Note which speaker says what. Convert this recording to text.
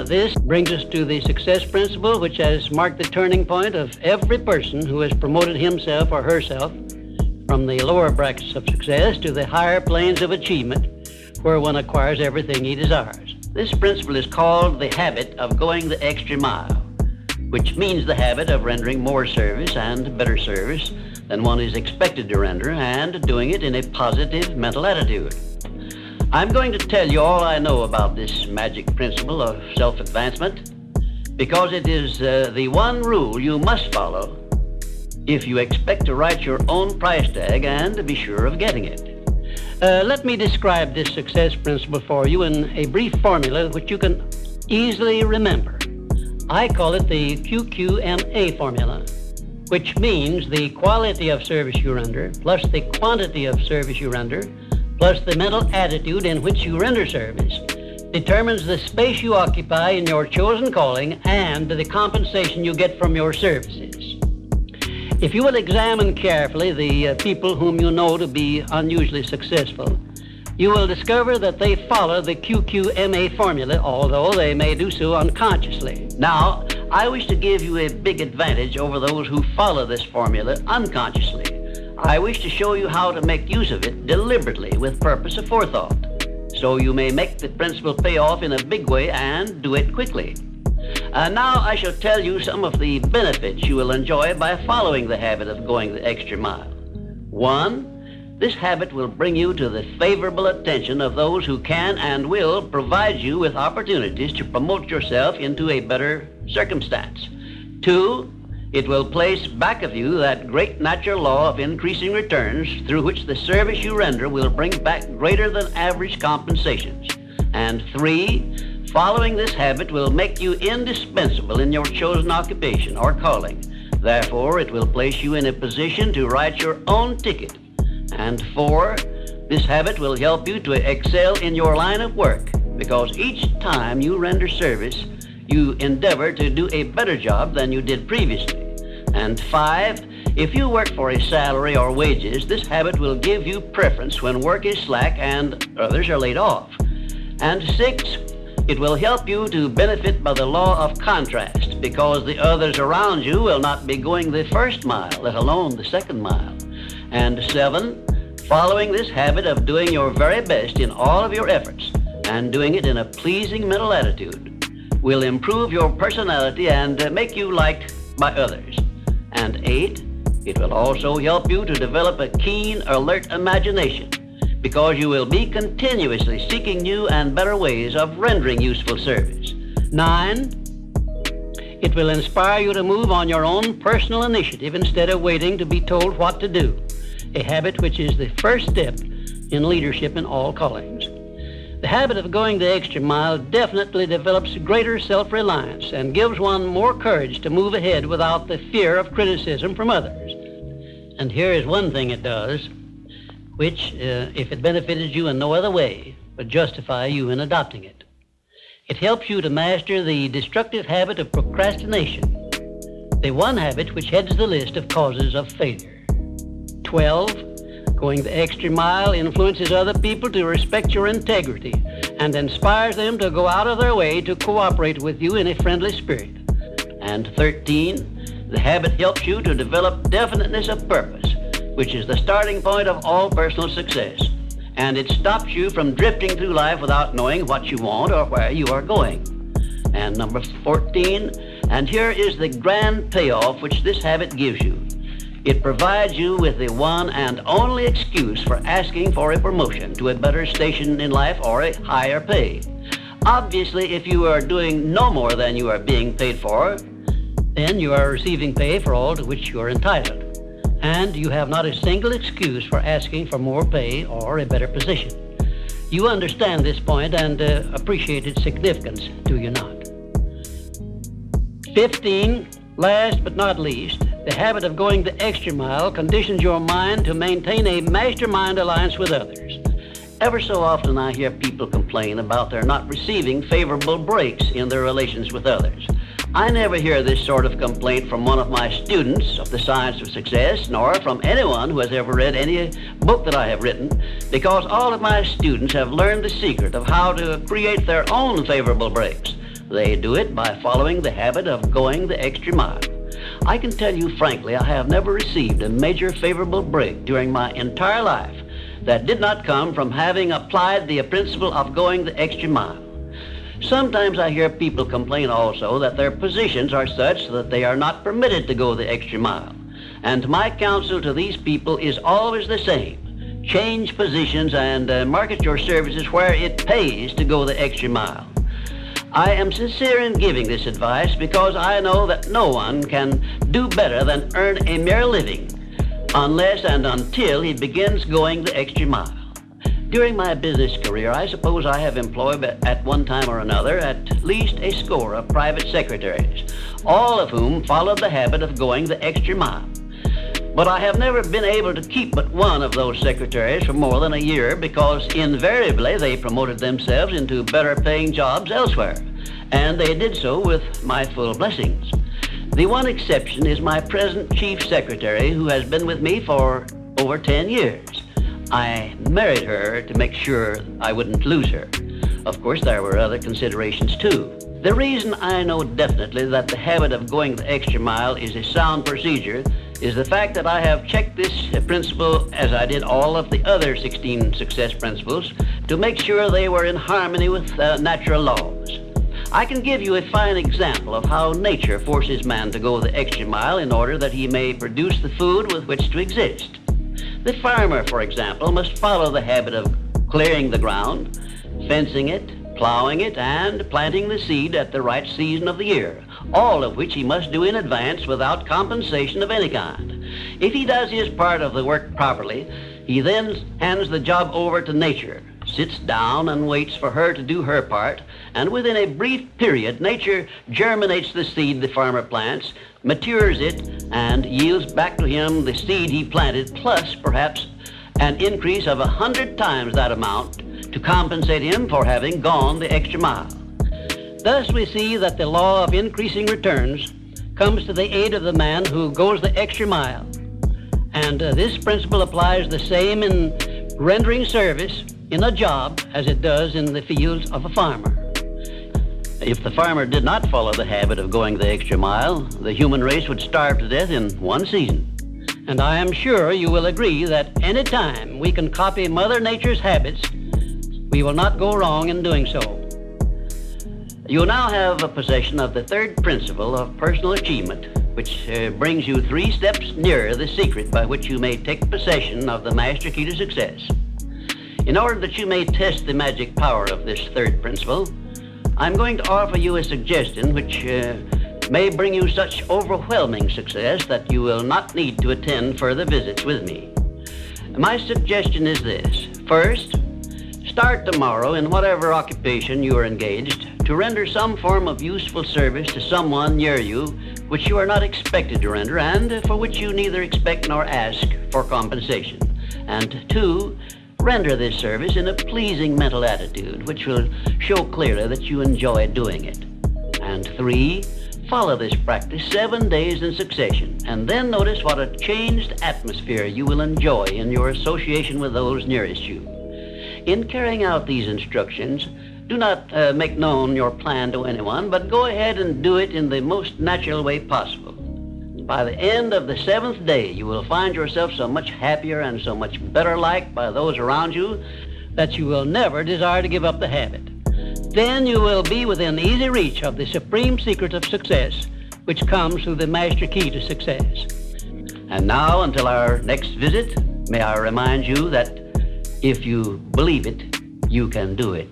Speaker 1: this brings us to the success principle, which has marked the turning point of every person who has promoted himself or herself from the lower brackets of success to the higher planes of achievement, where one acquires everything he desires. This principle is called the habit of going the extra mile, which means the habit of rendering more service and better service than one is expected to render, and doing it in a positive mental attitude. I'm going to tell you all I know about this magic principle of self-advancement, because it is the one rule you must follow if you expect to write your own price tag and to be sure of getting it. Let me describe this success principle for you in a brief formula which you can easily remember. I call it the QQMA formula, which means the quality of service you render plus the quantity of service you render plus the mental attitude in which you render service determines the space you occupy in your chosen calling and the compensation you get from your services. If you will examine carefully the people whom you know to be unusually successful, you will discover that they follow the QQMA formula, although they may do so unconsciously. Now, I wish to give you a big advantage over those who follow this formula unconsciously. I wish to show you how to make use of it deliberately with purpose of forethought, so you may make the principle pay off in a big way and do it quickly. Now I shall tell you some of the benefits you will enjoy by following the habit of going the extra mile. 1, this habit will bring you to the favorable attention of those who can and will provide you with opportunities to promote yourself into a better circumstance. 2, it will place back of you that great natural law of increasing returns through which the service you render will bring back greater than average compensations. And 3, following this habit will make you indispensable in your chosen occupation or calling. Therefore, it will place you in a position to write your own ticket. And 4, this habit will help you to excel in your line of work, because each time you render service, you endeavor to do a better job than you did previously. And 5, if you work for a salary or wages, this habit will give you preference when work is slack and others are laid off. And 6, it will help you to benefit by the law of contrast, because the others around you will not be going the first mile, let alone the second mile. And 7, following this habit of doing your very best in all of your efforts and doing it in a pleasing mental attitude will improve your personality and make you liked by others. And 8, it will also help you to develop a keen, alert imagination, because you will be continuously seeking new and better ways of rendering useful service. 9, it will inspire you to move on your own personal initiative instead of waiting to be told what to do, a habit which is the first step in leadership in all callings. The habit of going the extra mile definitely develops greater self-reliance and gives one more courage to move ahead without the fear of criticism from others. And here is one thing it does, which, if it benefited you in no other way, would justify you in adopting it. It helps you to master the destructive habit of procrastination, the one habit which heads the list of causes of failure. 12, going the extra mile influences other people to respect your integrity and inspires them to go out of their way to cooperate with you in a friendly spirit. And 13, the habit helps you to develop definiteness of purpose, which is the starting point of all personal success. And it stops you from drifting through life without knowing what you want or where you are going. And number 14, and here is the grand payoff which this habit gives you. It provides you with the one and only excuse for asking for a promotion to a better station in life or a higher pay. Obviously, if you are doing no more than you are being paid for, then you are receiving pay for all to which you are entitled. And you have not a single excuse for asking for more pay or a better position. You understand this point and appreciate its significance, do you not? 15, last but not least, the habit of going the extra mile conditions your mind to maintain a mastermind alliance with others. Ever so often I hear people complain about their not receiving favorable breaks in their relations with others. I never hear this sort of complaint from one of my students of the science of success, nor from anyone who has ever read any book that I have written, because all of my students have learned the secret of how to create their own favorable breaks. They do it by following the habit of going the extra mile. I can tell you frankly, I have never received a major favorable break during my entire life that did not come from having applied the principle of going the extra mile. Sometimes I hear people complain also that their positions are such that they are not permitted to go the extra mile. And my counsel to these people is always the same. Change positions and market your services where it pays to go the extra mile. I am sincere in giving this advice because I know that no one can do better than earn a mere living unless and until he begins going the extra mile. During my business career, I suppose I have employed at one time or another at least a score of private secretaries, all of whom followed the habit of going the extra mile. But I have never been able to keep but one of those secretaries for more than a year because invariably they promoted themselves into better paying jobs elsewhere, and they did so with my full blessings. The one exception is my present chief secretary, who has been with me for over 10 years. I married her to make sure I wouldn't lose her. Of course, there were other considerations too. The reason I know definitely that the habit of going the extra mile is a sound procedure is the fact that I have checked this principle, as I did all of the other 16 success principles, to make sure they were in harmony with natural laws. I can give you a fine example of how nature forces man to go the extra mile in order that he may produce the food with which to exist. The farmer, for example, must follow the habit of clearing the ground, fencing it, plowing it, and planting the seed at the right season of the year, all of which he must do in advance without compensation of any kind. If he does his part of the work properly, he then hands the job over to nature, sits down and waits for her to do her part, and within a brief period, nature germinates the seed the farmer plants, matures it, and yields back to him the seed he planted, plus perhaps an increase of 100 times that amount to compensate him for having gone the extra mile. Thus we see that the law of increasing returns comes to the aid of the man who goes the extra mile. And this principle applies the same in rendering service in a job as it does in the fields of a farmer. If the farmer did not follow the habit of going the extra mile, the human race would starve to death in one season. And I am sure you will agree that any time we can copy Mother Nature's habits, we will not go wrong in doing so. You now have a possession of the third principle of personal achievement, which brings you 3 steps nearer the secret by which you may take possession of the master key to success. In order that you may test the magic power of this third principle, I'm going to offer you a suggestion which may bring you such overwhelming success that you will not need to attend further visits with me. My suggestion is this. First, start tomorrow in whatever occupation you are engaged to render some form of useful service to someone near you which you are not expected to render and for which you neither expect nor ask for compensation. And 2, render this service in a pleasing mental attitude which will show clearly that you enjoy doing it. And 3, follow this practice 7 days in succession, and then notice what a changed atmosphere you will enjoy in your association with those nearest you. In carrying out these instructions, do not make known your plan to anyone, but go ahead and do it in the most natural way possible. By the end of the 7th day, you will find yourself so much happier and so much better liked by those around you that you will never desire to give up the habit. Then you will be within easy reach of the supreme secret of success, which comes through the master key to success. And now, until our next visit, may I remind you that if you believe it, you can do it.